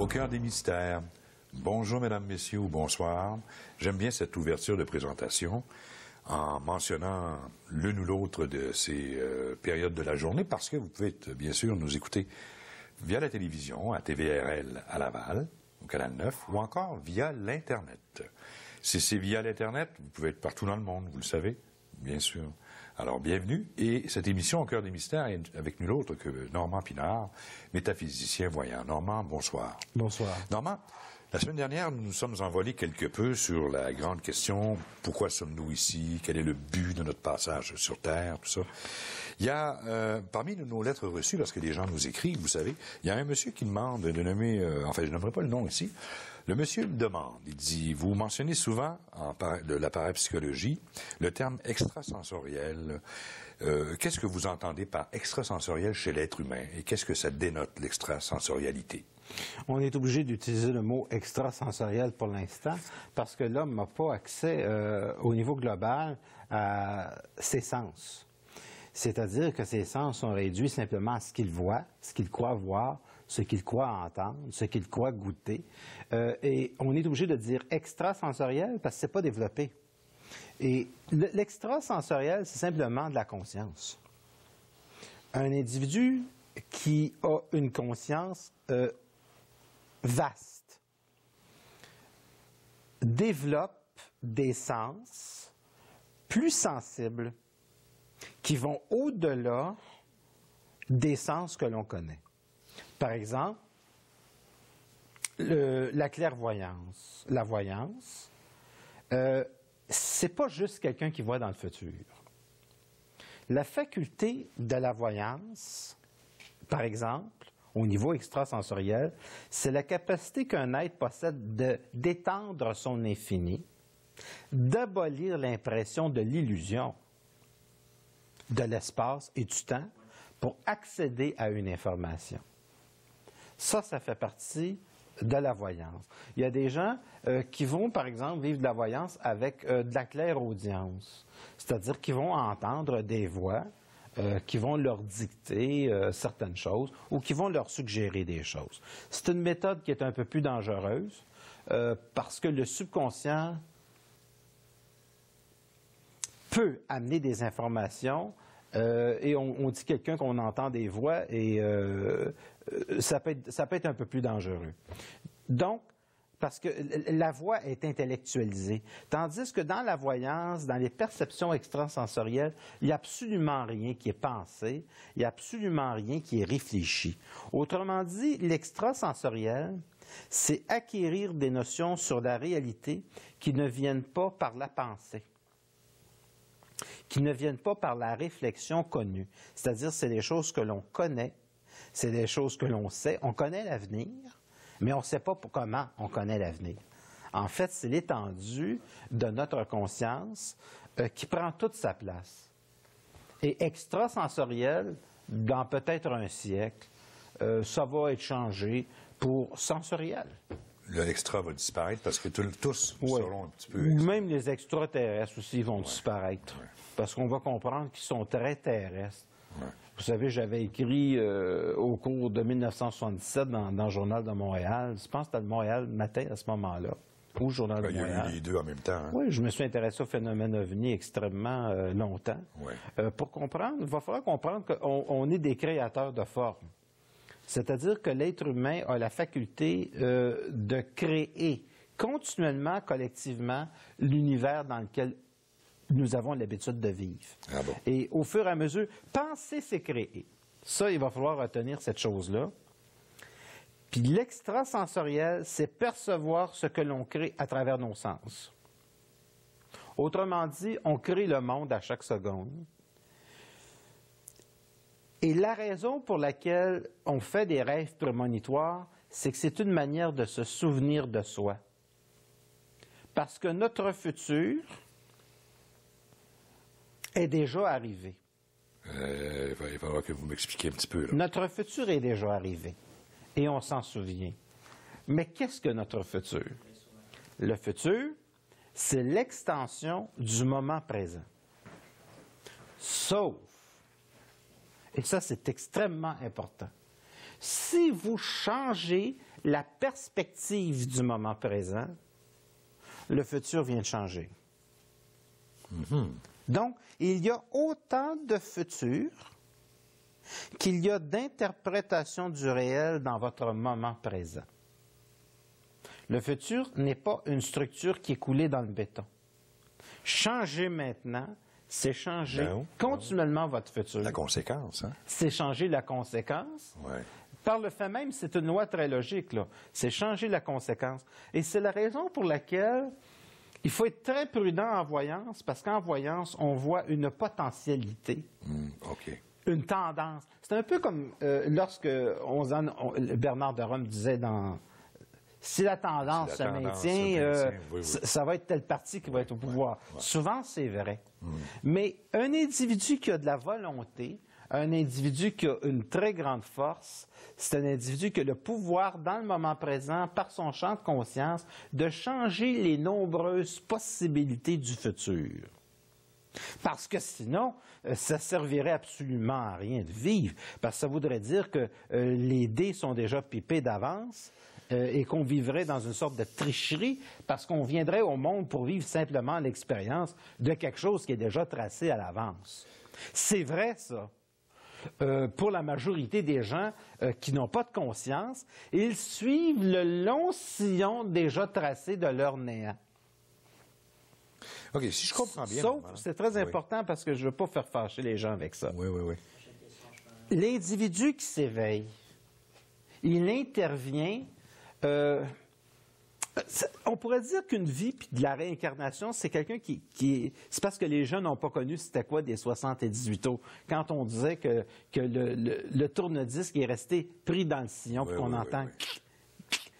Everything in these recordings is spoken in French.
Au cœur des mystères. Bonjour, mesdames, messieurs, ou bonsoir. J'aime bien cette ouverture de présentation en mentionnant l'une ou l'autre de ces périodes de la journée parce que vous pouvez, bien sûr, nous écouter via la télévision, à TVRL à Laval, au Canal 9, ou encore via l'Internet. Si c'est via l'Internet, vous pouvez être partout dans le monde, vous le savez, bien sûr. Alors, bienvenue. Et cette émission au cœur des mystères est avec nul autre que Normand Pinard, métaphysicien voyant. Normand, bonsoir. Bonsoir. Normand, la semaine dernière, nous nous sommes envolés quelque peu sur la grande question, pourquoi sommes-nous ici, quel est le but de notre passage sur Terre, tout ça. Il y a, parmi nos lettres reçues, lorsque les gens nous écrivent, vous savez, il y a un monsieur qui demande de nommer, enfin, je n'aimerais pas le nom ici. Le monsieur me demande, il dit, vous mentionnez souvent, de la parapsychologie, le terme extrasensoriel. Qu'est-ce que vous entendez par extrasensoriel chez l'être humain et qu'est-ce que ça dénote, l'extrasensorialité? On est obligé d'utiliser le mot extrasensoriel pour l'instant parce que l'homme n'a pas accès au niveau global à ses sens. C'est-à-dire que ses sens sont réduits simplement à ce qu'il voit, ce qu'il croit voir, ce qu'il croit entendre, ce qu'il croit goûter. Et on est obligé de dire extrasensoriel parce que ce n'est pas développé. Et l'extrasensoriel, c'est simplement de la conscience. Un individu qui a une conscience vaste développe des sens plus sensibles qui vont au-delà des sens que l'on connaît. Par exemple, la clairvoyance, la voyance, c'est pas juste quelqu'un qui voit dans le futur. La faculté de la voyance, par exemple, au niveau extrasensoriel, c'est la capacité qu'un être possède d'étendre son infini, d'abolir l'impression de l'illusion de l'espace et du temps pour accéder à une information. Ça fait partie de la voyance. Il y a des gens qui vont, par exemple, vivre de la voyance avec de la clairaudience, c'est-à-dire qu'ils vont entendre des voix qui vont leur dicter certaines choses ou qui vont leur suggérer des choses. C'est une méthode qui est un peu plus dangereuse parce que le subconscient peut amener des informations et on dit quelqu'un qu'on entend des voix et ça peut être un peu plus dangereux. Donc, parce que la voix est intellectualisée. Tandis que dans la voyance, dans les perceptions extrasensorielles, il n'y a absolument rien qui est pensé, il n'y a absolument rien qui est réfléchi. Autrement dit, l'extrasensoriel, c'est acquérir des notions sur la réalité qui ne viennent pas par la pensée, qui ne viennent pas par la réflexion connue. C'est-à-dire, c'est des choses que l'on connaît, c'est des choses que l'on sait. On connaît l'avenir, mais on ne sait pas comment on connaît l'avenir. En fait, c'est l'étendue de notre conscience qui prend toute sa place. Et extrasensoriel, dans peut-être un siècle, ça va être changé pour sensoriel. L'extra va disparaître parce que tous seront un petit peu... Même les extraterrestres aussi vont disparaître. Ouais. Parce qu'on va comprendre qu'ils sont très terrestres. Ouais. Vous savez, j'avais écrit au cours de 1977 dans le Journal de Montréal, je pense que c'était le Montréal Matin à ce moment-là, ou le Journal de Montréal. Il y a eu les deux en même temps. Hein? Oui, je me suis intéressé au phénomène ovni extrêmement longtemps. Ouais. Pour comprendre, il va falloir comprendre qu'on est des créateurs de formes. C'est-à-dire que l'être humain a la faculté de créer continuellement, collectivement, l'univers dans lequel nous avons l'habitude de vivre. Ah bon? Et au fur et à mesure, penser, c'est créer. Ça, il va falloir retenir cette chose-là. Puis l'extrasensoriel, c'est percevoir ce que l'on crée à travers nos sens. Autrement dit, on crée le monde à chaque seconde. Et la raison pour laquelle on fait des rêves prémonitoires, c'est que c'est une manière de se souvenir de soi. Parce que notre futur est déjà arrivé. Il va falloir que vous m'expliquiez un petit peu. Là. Notre futur est déjà arrivé. Et on s'en souvient. Mais qu'est-ce que notre futur? Le futur, c'est l'extension du moment présent. Sauf, et ça c'est extrêmement important, si vous changez la perspective du moment présent, le futur vient de changer. Donc, il y a autant de futur qu'il y a d'interprétation du réel dans votre moment présent. Le futur n'est pas une structure qui est coulée dans le béton. Changer maintenant, c'est changer continuellement votre futur. La conséquence, hein? C'est changer la conséquence. Ouais. Par le fait même, c'est une loi très logique, là. C'est changer la conséquence. Et c'est la raison pour laquelle il faut être très prudent en voyance, parce qu'en voyance, on voit une potentialité, une tendance. C'est un peu comme lorsque Bernard de Rome disait dans... Si la tendance se maintient, ça va être telle partie qui va être au pouvoir. Ouais. Souvent, c'est vrai. Mais un individu qui a de la volonté, un individu qui a une très grande force, c'est un individu qui a le pouvoir, dans le moment présent, par son champ de conscience, de changer les nombreuses possibilités du futur. Parce que sinon, ça servirait absolument à rien de vivre. Parce que ça voudrait dire que les dés sont déjà pipés d'avance et qu'on vivrait dans une sorte de tricherie parce qu'on viendrait au monde pour vivre simplement l'expérience de quelque chose qui est déjà tracé à l'avance. C'est vrai, ça. Pour la majorité des gens qui n'ont pas de conscience, ils suivent le long sillon déjà tracé de leur néant. OK, si je comprends bien. Sauf, c'est très important parce que je ne veux pas faire fâcher les gens avec ça. Oui. L'individu qui s'éveille, il intervient... on pourrait dire qu'une vie puis de la réincarnation, c'est quelqu'un qui c'est parce que les gens n'ont pas connu c'était quoi des 78 ans. Quand on disait que le tourne-disque est resté pris dans le sillon puis qu'on entend...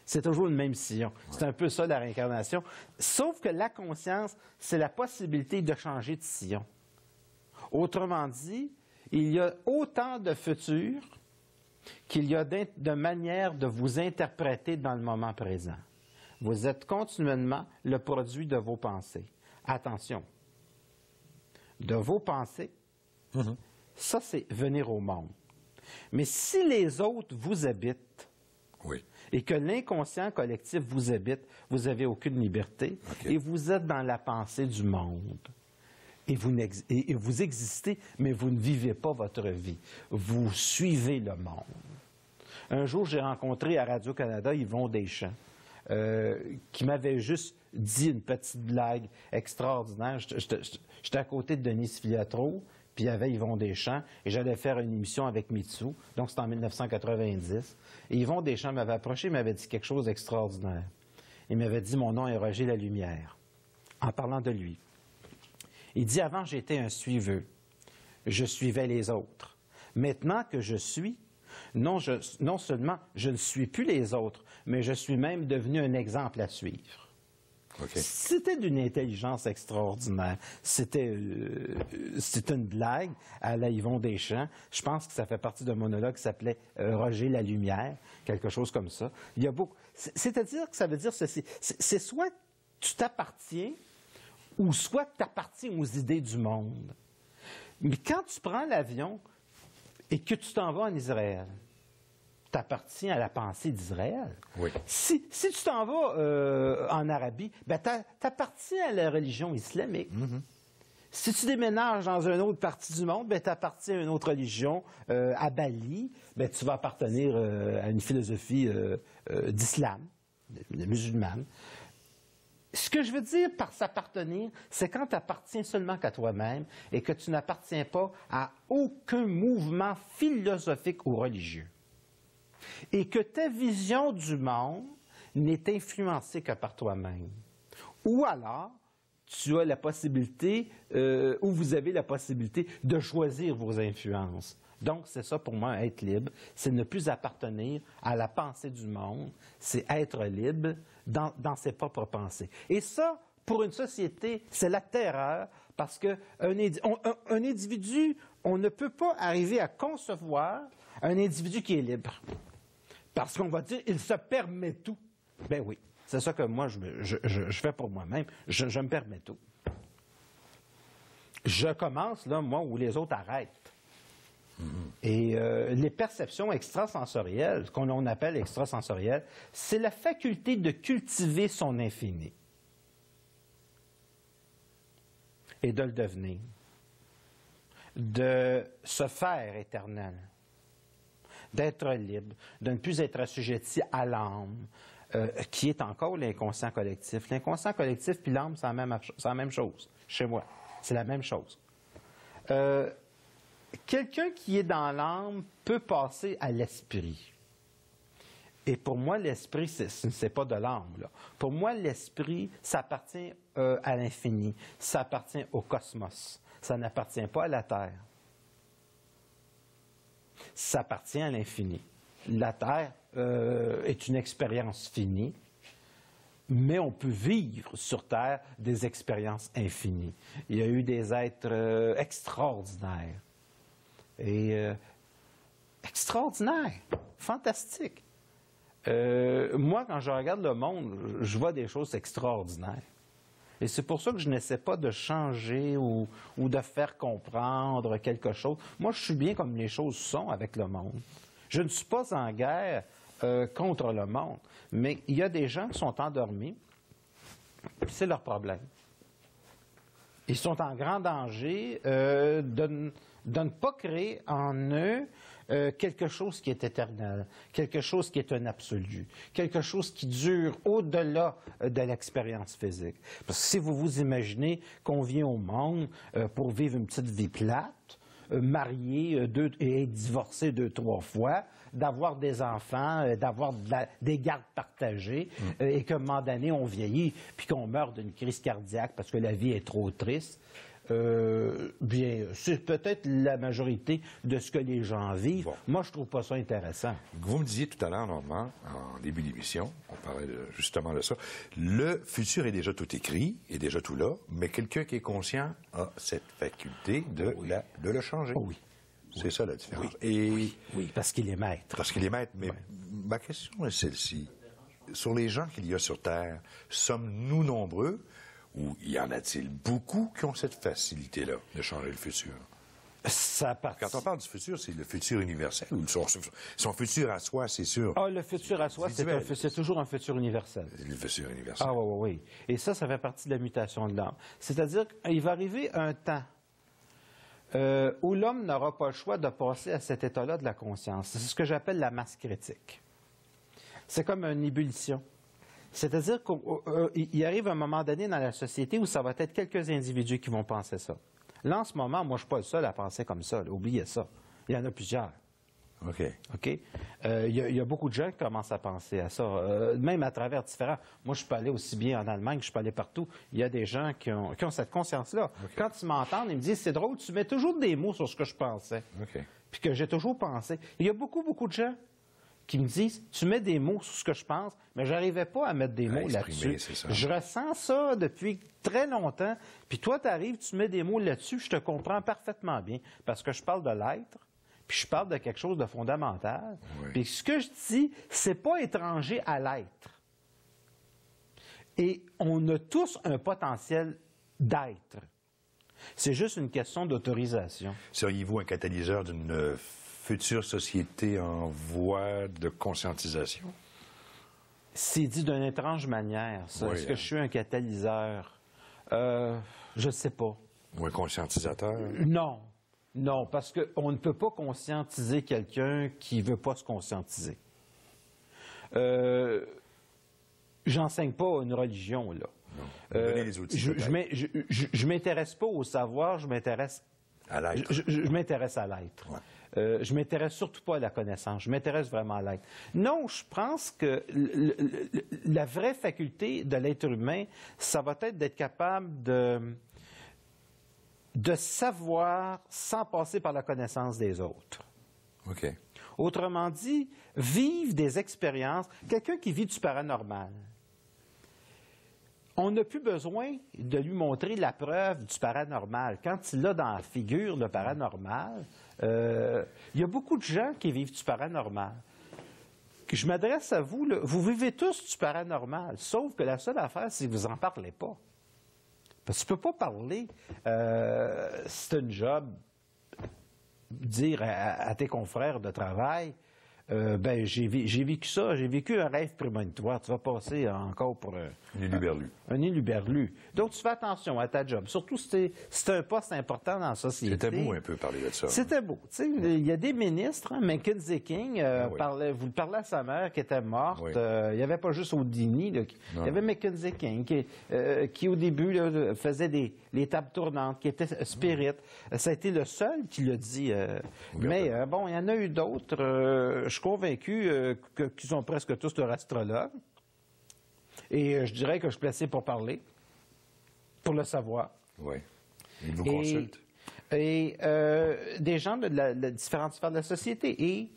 C'est toujours le même sillon. C'est un peu ça, la réincarnation. Sauf que la conscience, c'est la possibilité de changer de sillon. Autrement dit, il y a autant de futur qu'il y a de manières de vous interpréter dans le moment présent. Vous êtes continuellement le produit de vos pensées. Attention, de vos pensées, ça, c'est venir au monde. Mais si les autres vous habitent, et que l'inconscient collectif vous habite, vous n'avez aucune liberté, et vous êtes dans la pensée du monde. Et vous existez, mais vous ne vivez pas votre vie. Vous suivez le monde. Un jour, j'ai rencontré à Radio-Canada Yvon Deschamps, qui m'avait juste dit une petite blague extraordinaire. J'étais à côté de Denise Filiatro, puis il y avait Yvon Deschamps, et j'allais faire une émission avec Mitsou, donc c'était en 1990. Et Yvon Deschamps m'avait approché, il m'avait dit quelque chose d'extraordinaire. Il m'avait dit « Mon nom est Roger Lalumière », en parlant de lui. Il dit « Avant, j'étais un suiveux. Je suivais les autres. Maintenant que je suis, non seulement je ne suis plus les autres, mais je suis même devenu un exemple à suivre. » C'était d'une intelligence extraordinaire. C'était une blague à la Yvon Deschamps. Je pense que ça fait partie d'un monologue qui s'appelait Roger Lalumière, quelque chose comme ça. Il y a beaucoup. C'est-à-dire que ça veut dire ceci. C'est soit tu t'appartiens, ou soit tu appartiens aux idées du monde. Mais quand tu prends l'avion et que tu t'en vas en Israël, tu appartiens à la pensée d'Israël. Si tu t'en vas en Arabie, ben tu appartiens à la religion islamique. Si tu déménages dans une autre partie du monde, ben tu appartiens à une autre religion. À Bali, ben tu vas appartenir à une philosophie d'islam, musulmane. Ce que je veux dire par s'appartenir, c'est quand tu appartiens seulement qu'à toi-même et que tu n'appartiens pas à aucun mouvement philosophique ou religieux. Et que ta vision du monde n'est influencée que par toi-même. Ou alors, tu as la possibilité, ou vous avez la possibilité de choisir vos influences. Donc, c'est ça pour moi, être libre. C'est ne plus appartenir à la pensée du monde. C'est être libre dans ses propres pensées. Et ça, pour une société, c'est la terreur parce qu'un individu, on ne peut pas arriver à concevoir un individu qui est libre. Parce qu'on va dire, il se permet tout. Ben oui, c'est ça que moi, je fais pour moi-même. Je me permets tout. Je commence, là, moi, où les autres arrêtent. Et les perceptions extrasensorielles, ce qu'on appelle extrasensorielles, c'est la faculté de cultiver son infini et de le devenir, de se faire éternel, d'être libre, de ne plus être assujetti à l'âme, qui est encore l'inconscient collectif. L'inconscient collectif puis l'âme, c'est la même chose chez moi. C'est la même chose. Quelqu'un qui est dans l'âme peut passer à l'esprit. Et pour moi, l'esprit, ce n'est pas de l'âme, là. Pour moi, l'esprit, ça appartient à l'infini. Ça appartient au cosmos. Ça n'appartient pas à la Terre. Ça appartient à l'infini. La Terre est une expérience finie, mais on peut vivre sur Terre des expériences infinies. Il y a eu des êtres extraordinaires. Et extraordinaires, fantastiques. Moi, quand je regarde le monde, je vois des choses extraordinaires. Et c'est pour ça que je n'essaie pas de changer ou de faire comprendre quelque chose. Moi, je suis bien comme les choses sont avec le monde. Je ne suis pas en guerre contre le monde, mais il y a des gens qui sont endormis, c'est leur problème. Ils sont en grand danger de ne pas créer en eux quelque chose qui est éternel, quelque chose qui est un absolu, quelque chose qui dure au-delà de l'expérience physique. Parce que si vous vous imaginez qu'on vient au monde pour vivre une petite vie plate, marié et être divorcé 2-3 fois, d'avoir des enfants, d'avoir des gardes partagées, et qu'à un moment donné, on vieillit, puis qu'on meurt d'une crise cardiaque parce que la vie est trop triste, bien, c'est peut-être la majorité de ce que les gens vivent. Bon. Moi, je trouve pas ça intéressant. Vous me disiez tout à l'heure, Normand, en début d'émission, on parlait justement de ça, le futur est déjà tout écrit, est déjà tout là, mais quelqu'un qui est conscient a cette faculté de le changer. Oh oui. C'est ça la différence. Oui. Oui, parce qu'il est maître. Parce qu'il est maître, mais ma question est celle-ci. Sur les gens qu'il y a sur Terre, sommes-nous nombreux ou y en a-t-il beaucoup qui ont cette facilité-là de changer le futur? Quand on parle du futur, c'est le futur universel ou son futur à soi, c'est sûr. Ah, le futur à soi, c'est toujours un futur universel. Le futur universel. Ah oui. Et ça fait partie de la mutation de l'âme. C'est-à-dire qu'il va arriver un temps où l'homme n'aura pas le choix de passer à cet état-là de la conscience. C'est ce que j'appelle la masse critique. C'est comme une ébullition. C'est-à-dire qu'il arrive un moment donné dans la société où ça va être quelques individus qui vont penser ça. Là, en ce moment, moi, je ne suis pas le seul à penser comme ça. Là. Oubliez ça. Il y en a plusieurs. OK. Il y a beaucoup de gens qui commencent à penser à ça, même à travers différents. Moi, je peux aller aussi bien en Allemagne, je peux aller partout. Il y a des gens qui ont cette conscience-là. Okay. Quand ils m'entendent, ils me disent, c'est drôle, tu mets toujours des mots sur ce que je pensais. Okay. Puis que j'ai toujours pensé. Il y a beaucoup de gens qui me disent, tu mets des mots sur ce que je pense, mais je n'arrivais pas à mettre des mots là-dessus. Je ressens ça depuis très longtemps. Puis toi, tu arrives, tu mets des mots là-dessus, je te comprends parfaitement bien, parce que je parle de l'être, puis je parle de quelque chose de fondamental. Oui. Puis ce que je dis, c'est pas étranger à l'être. Et on a tous un potentiel d'être. C'est juste une question d'autorisation. Seriez-vous un catalyseur d'une future société en voie de conscientisation? C'est dit d'une étrange manière, ça. Oui, est-ce que je suis un catalyseur? Je ne sais pas. Ou un conscientisateur? Non, parce qu'on ne peut pas conscientiser quelqu'un qui ne veut pas se conscientiser. J'enseigne pas une religion, là. Les outils, je m'intéresse pas au savoir, je m'intéresse à l'être. Je m'intéresse à l'être. Ouais. Je m'intéresse surtout pas à la connaissance, je m'intéresse vraiment à l'être. Non, je pense que la vraie faculté de l'être humain, ça va être d'être capable de savoir sans passer par la connaissance des autres. OK. Autrement dit, vivre des expériences, quelqu'un qui vit du paranormal, on n'a plus besoin de lui montrer la preuve du paranormal. Quand il a dans la figure le paranormal, il y a beaucoup de gens qui vivent du paranormal. Je m'adresse à vous, là, vous vivez tous du paranormal, sauf que la seule affaire, c'est que vous n'en parlez pas. Parce que tu ne peux pas parler, c'est un job dire à tes confrères de travail, ben j'ai vécu ça, j'ai vécu un rêve prémonitoire. Tu vas passer encore pour Un éluberlu. un éluberlu. Donc, tu fais attention à ta job. Surtout si c'est un poste important dans la société. C'était beau un peu parler de ça. C'était beau. Tu sais, il y a des ministres, hein, Mackenzie King, vous le parlez à sa mère qui était morte. Oui. Il n'y avait pas juste Houdini. Là, il y avait Mackenzie King qui au début, là, faisait les tables tournantes, qui était spirit. Ça a été le seul qui l'a dit. Mais bon, il y en a eu d'autres. Je suis convaincu qu'ils sont presque tous leur astrologues. Et je dirais que je suis placé pour parler, pour le savoir. Oui. Ils vous consultent. Et des gens de différentes sphères de la société. Et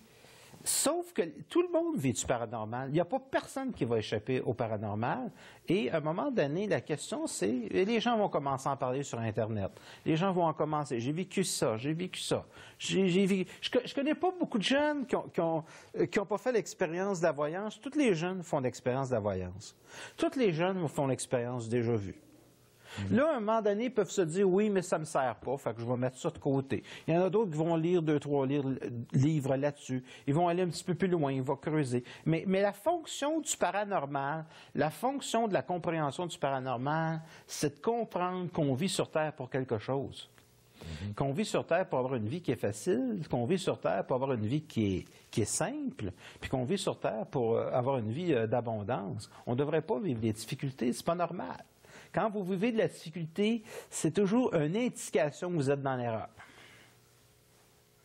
sauf que tout le monde vit du paranormal. Il n'y a pas personne qui va échapper au paranormal. Et à un moment donné, la question, c'est... Les gens vont commencer à en parler sur Internet. Les gens vont en commencer. J'ai vécu ça, j'ai vécu ça. Je connais pas beaucoup de jeunes qui ont pas fait l'expérience de la voyance. Tous les jeunes font l'expérience de la voyance. Tous les jeunes font l'expérience déjà vue. Là, à un moment donné, ils peuvent se dire, oui, mais ça ne me sert pas, fait que je vais mettre ça de côté. Il y en a d'autres qui vont lire 2-3 livres là-dessus. Ils vont aller un petit peu plus loin, ils vont creuser. Mais la fonction du paranormal, la fonction de la compréhension du paranormal, c'est de comprendre qu'on vit sur Terre pour quelque chose. Qu'on vit sur Terre pour avoir une vie qui est facile, qu'on vit sur Terre pour avoir une vie qui est simple, puis qu'on vit sur Terre pour avoir une vie d'abondance. On ne devrait pas vivre des difficultés, c'est pas normal. Quand vous vivez de la difficulté, c'est toujours une indication que vous êtes dans l'erreur.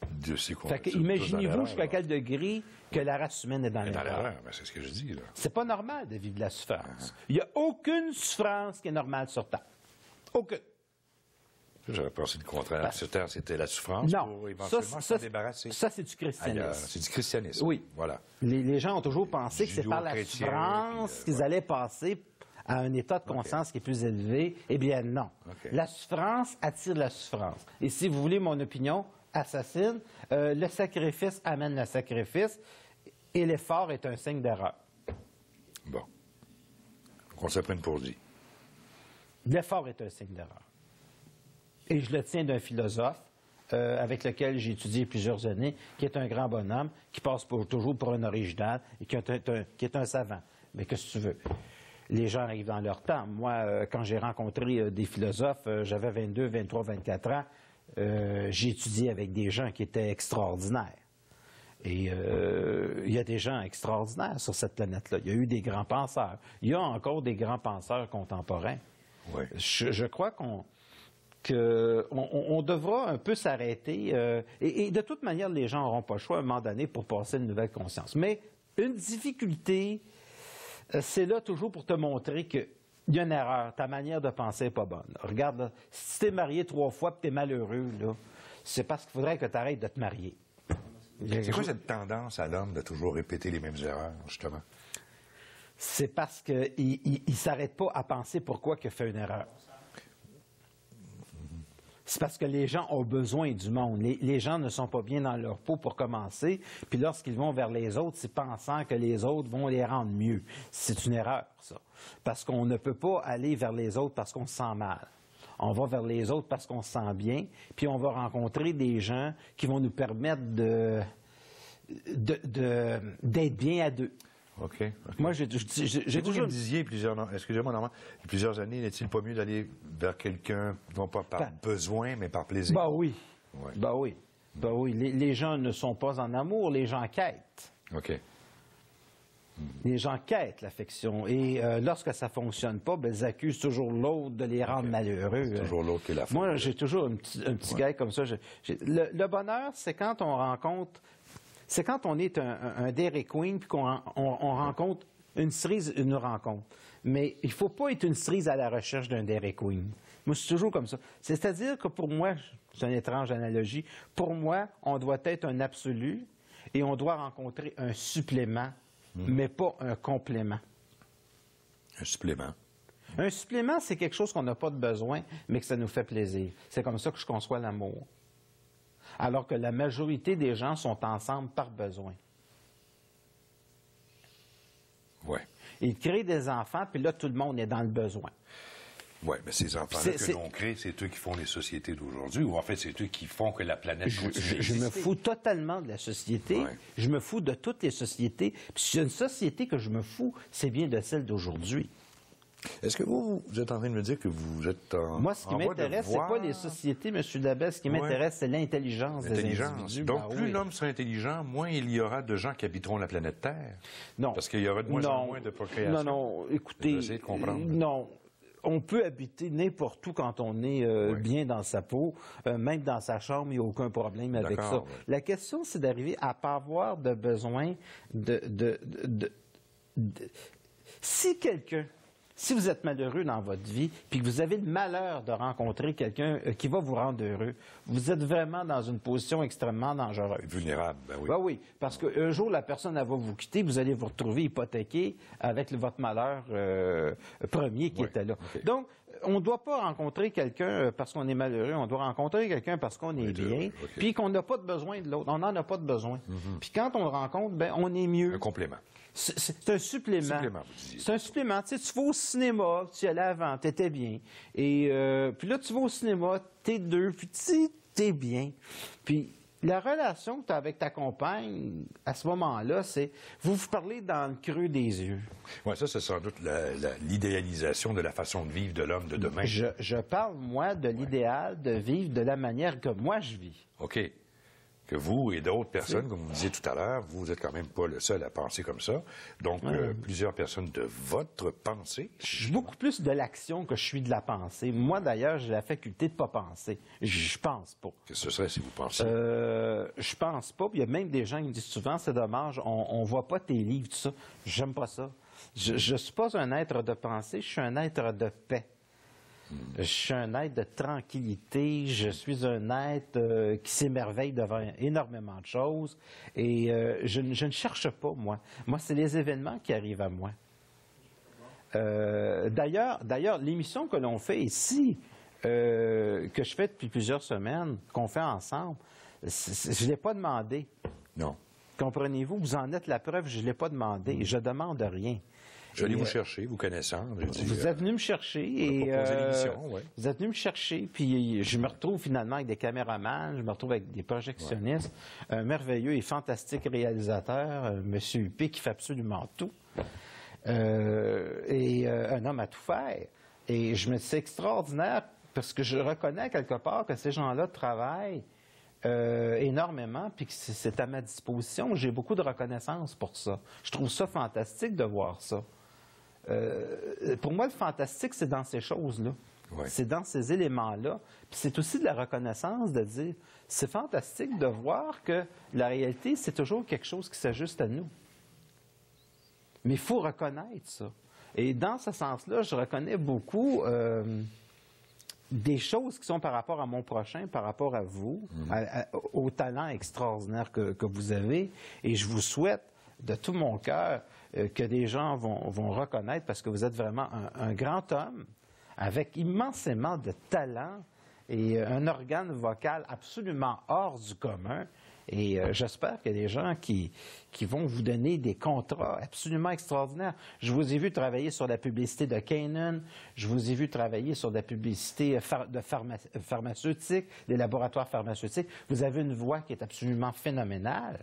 Dieu sait qu'on Fait que imaginez-vous jusqu'à quel degré que la race humaine est dans est dans l'erreur. l'erreur, ben, c'est ce que je dis, là. C'est pas normal de vivre de la souffrance. Il n'y a aucune souffrance qui est normale sur Terre. Aucune. J'aurais pensé le contraire. Sur Terre, c'était la souffrance Non. pour éventuellement s'en débarrasser. Ça, c'est du christianisme. Ailleurs. C'est du christianisme. Oui. Voilà. Les gens ont toujours pensé que c'est par la Judéo-chrétien, souffrance puis, qu'ils allaient passer à un état de conscience qui est plus élevé. Eh bien, non. OK. La souffrance attire la souffrance. Et si vous voulez mon opinion assassine, le sacrifice amène le sacrifice et l'effort est un signe d'erreur. Bon. Qu'on se prenne pour dit. L'effort est un signe d'erreur. Et je le tiens d'un philosophe avec lequel j'ai étudié plusieurs années, qui est un grand bonhomme, qui passe toujours pour un original et qui est un savant. Mais qu'est-ce que tu veux? Les gens arrivent dans leur temps. Moi, quand j'ai rencontré des philosophes, j'avais 22, 23, 24 ans, j'ai étudié avec des gens qui étaient extraordinaires. Et il y a des gens extraordinaires sur cette planète-là. Il y a eu des grands penseurs. Il y a encore des grands penseurs contemporains. Oui. Je crois qu'on devra un peu s'arrêter. Et de toute manière, les gens n'auront pas le choix à un moment donné pour passer une nouvelle conscience. Mais une difficulté, c'est là toujours pour te montrer qu'il y a une erreur. Ta manière de penser n'est pas bonne. Regarde, là, si tu t'es marié 3 fois et tu es malheureux, là, c'est parce qu'il faudrait que tu arrêtes de te marier. C'est quoi cette tendance à l'homme de toujours répéter les mêmes erreurs, justement? C'est parce qu'il ne s'arrête pas à penser pourquoi il a fait une erreur. C'est parce que les gens ont besoin du monde. Les gens ne sont pas bien dans leur peau pour commencer. Puis lorsqu'ils vont vers les autres, c'est pensant que les autres vont les rendre mieux. C'est une erreur, ça. Parce qu'on ne peut pas aller vers les autres parce qu'on se sent mal. On va vers les autres parce qu'on se sent bien. Puis on va rencontrer des gens qui vont nous permettre d'être bien à deux. OK. Moi, j'ai toujours... Vous me disiez, excusez-moi, Normand, plusieurs années, n'est-il pas mieux d'aller vers quelqu'un, non pas par besoin, mais par plaisir? Ben oui. Ouais. Ben oui. Ben oui. Les gens ne sont pas en amour, les gens quêtent. OK. Les gens quêtent l'affection. Et lorsque ça ne fonctionne pas, ben, ils accusent toujours l'autre de les rendre malheureux. C'est toujours l'autre qui est la faute. Moi, j'ai toujours un petit gars comme ça. Le bonheur, c'est quand on rencontre... C'est quand on est un Dairy Queen puis qu'on rencontre une cerise, une rencontre. Mais il ne faut pas être une cerise à la recherche d'un Dairy Queen. Moi, c'est toujours comme ça. C'est-à-dire que pour moi, c'est une étrange analogie, pour moi, on doit être un absolu et on doit rencontrer un supplément, mais pas un complément. Un supplément. Un supplément, c'est quelque chose qu'on n'a pas de besoin, mais que ça nous fait plaisir. C'est comme ça que je conçois l'amour. Alors que la majorité des gens sont ensemble par besoin. Oui. Ils créent des enfants, puis là, tout le monde est dans le besoin. Oui, mais ces enfants-là que l'on crée, c'est eux qui font les sociétés d'aujourd'hui, ou en fait, c'est eux qui font que la planète continue. Je me fous totalement de la société. Ouais. Je me fous de toutes les sociétés. Puis s'il y a une société que je me fous, c'est bien de celle d'aujourd'hui. Est-ce que vous êtes en train de me dire que vous êtes en Moi, ce qui m'intéresse, c'est pas les sociétés, M. Labelle. Ce qui m'intéresse, c'est l'intelligence des individus. Donc, plus l'homme sera intelligent, moins il y aura de gens qui habiteront la planète Terre. Non. Parce qu'il y aura de moins en moins de procréation. Non, écoutez... Essayez de comprendre. Non. On peut habiter n'importe où quand on est bien dans sa peau, même dans sa chambre, il n'y a aucun problème avec ça. Ouais. La question, c'est d'arriver à ne pas avoir de besoin Si vous êtes malheureux dans votre vie, puis que vous avez le malheur de rencontrer quelqu'un qui va vous rendre heureux, vous êtes vraiment dans une position extrêmement dangereuse. Vulnérable, ben oui. Ben oui, parce qu'un jour, la personne, elle va vous quitter, vous allez vous retrouver hypothéqué avec votre malheur premier qui était là. Okay. Donc, on ne doit pas rencontrer quelqu'un parce qu'on est malheureux, on doit rencontrer quelqu'un parce qu'on est bien, puis qu'on n'a pas de besoin de l'autre. On n'en a pas de besoin. Puis quand on le rencontre, ben on est mieux. Un complément. C'est un supplément. C'est un supplément. Tu sais, tu vas au cinéma, tu y allais avant, tu étais bien. Et puis là, tu vas au cinéma, t'es deux, puis t'es bien. Puis la relation que tu as avec ta compagne, à ce moment-là, c'est vous parlez dans le creux des yeux. Oui, ça, c'est sans doute l'idéalisation de la façon de vivre de l'homme de demain. Je parle, moi, de l'idéal de vivre de la manière que moi je vis. OK. Que vous et d'autres personnes, comme vous disiez tout à l'heure, vous n'êtes quand même pas le seul à penser comme ça. Donc, plusieurs personnes de votre pensée. Je suis beaucoup plus de l'action que je suis de la pensée. Moi, d'ailleurs, j'ai la faculté de ne pas penser. Je pense pas. Qu'est-ce que ce serait si vous pensiez? Je pense pas. Puis il y a même des gens qui me disent souvent, c'est dommage, on voit pas tes livres, tout ça. J'aime pas ça. Je suis pas un être de pensée, je suis un être de paix. Je suis un être de tranquillité, je suis un être qui s'émerveille devant énormément de choses et je ne cherche pas, moi. Moi, c'est les événements qui arrivent à moi. D'ailleurs, l'émission que l'on fait ici, que je fais depuis plusieurs semaines, qu'on fait ensemble, je ne l'ai pas demandé. Non. Comprenez-vous? Vous en êtes la preuve, je ne l'ai pas demandé. Je ne demande rien. Je vais vous chercher, vous connaissant. Vous êtes venu me chercher et vous êtes venu me chercher, puis je me retrouve finalement avec des caméramans, je me retrouve avec des projectionnistes, un merveilleux et fantastique réalisateur, M. Huppé, qui fait absolument tout, et un homme à tout faire. Et je me dis, c'est extraordinaire parce que je reconnais quelque part que ces gens-là travaillent énormément, puis que c'est à ma disposition. J'ai beaucoup de reconnaissance pour ça. Je trouve ça fantastique de voir ça. Pour moi, le fantastique, c'est dans ces choses-là. Ouais. C'est dans ces éléments-là. Puis c'est aussi de la reconnaissance de dire, c'est fantastique de voir que la réalité, c'est toujours quelque chose qui s'ajuste à nous. Mais il faut reconnaître ça. Et dans ce sens-là, je reconnais beaucoup des choses qui sont par rapport à mon prochain, par rapport à vous, au talent extraordinaire que vous avez. Et je vous souhaite de tout mon cœur que des gens vont reconnaître parce que vous êtes vraiment un grand homme avec immensément de talent et un organe vocal absolument hors du commun. Et j'espère qu'il y a des gens qui vont vous donner des contrats absolument extraordinaires. Je vous ai vu travailler sur la publicité de Canon, je vous ai vu travailler sur la publicité pharmaceutique, des laboratoires pharmaceutiques. Vous avez une voix qui est absolument phénoménale.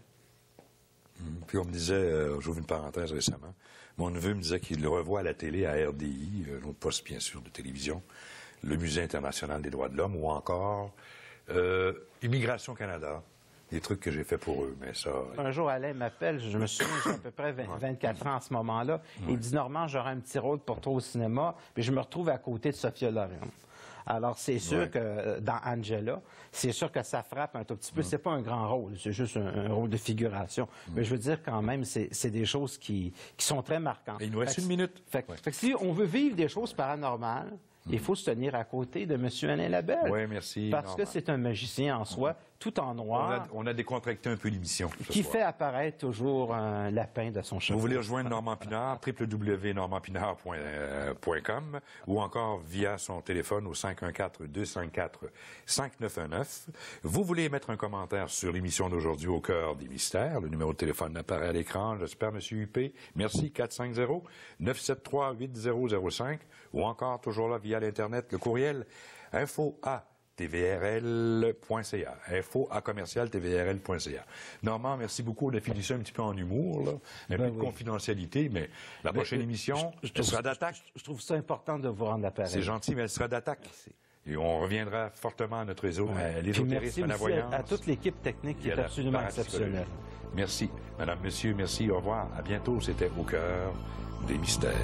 Puis on me disait, j'ouvre une parenthèse récemment, mon neveu me disait qu'il le revoit à la télé, à RDI, un autre poste bien sûr de télévision, le Musée international des droits de l'homme, ou encore Immigration Canada, des trucs que j'ai fait pour eux, mais ça... Un jour, Alain m'appelle, je me souviens, j'ai à peu près 24 ans à ce moment-là, il dit, Normand, j'aurai un petit rôle pour toi au cinéma, puis je me retrouve à côté de Sophia Loren. Alors, c'est sûr que dans Angela, c'est sûr que ça frappe un tout petit peu. C'est pas un grand rôle, c'est juste un rôle de figuration. Mais je veux dire, quand même, c'est des choses qui sont très marquantes. Et il nous reste une minute. Fait que si on veut vivre des choses paranormales, il faut se tenir à côté de M. Alain Labelle. Oui, merci. Parce que c'est un magicien en soi, tout en noir, On a décontracté un peu l'émission. qui fait apparaître toujours un lapin de son chapeau. Vous voulez rejoindre Normand Pinard, www.normandpinard.com ou encore via son téléphone au 514-254-5919. Vous voulez émettre un commentaire sur l'émission d'aujourd'hui au cœur des mystères. Le numéro de téléphone apparaît à l'écran. J'espère, M. Huppé. Merci, 450-973-8005 ou encore toujours là via l'Internet, le courriel info@tvrl.ca. info@commercial-tvrl.ca. Normand, merci beaucoup. On a fini ça un petit peu en humour, là. Un peu de confidentialité, mais la prochaine émission, ce sera d'attaque. Je trouve ça important de vous rendre l'appareil. C'est gentil, mais elle sera d'attaque. Et on reviendra fortement à notre réseau, à Puis l'ésotérisme, à la merci voyance. à toute l'équipe technique qui Et à est la absolument parapsychologie. exceptionnelle. Merci. Madame, Monsieur, merci. Au revoir. À bientôt. C'était Au cœur des mystères.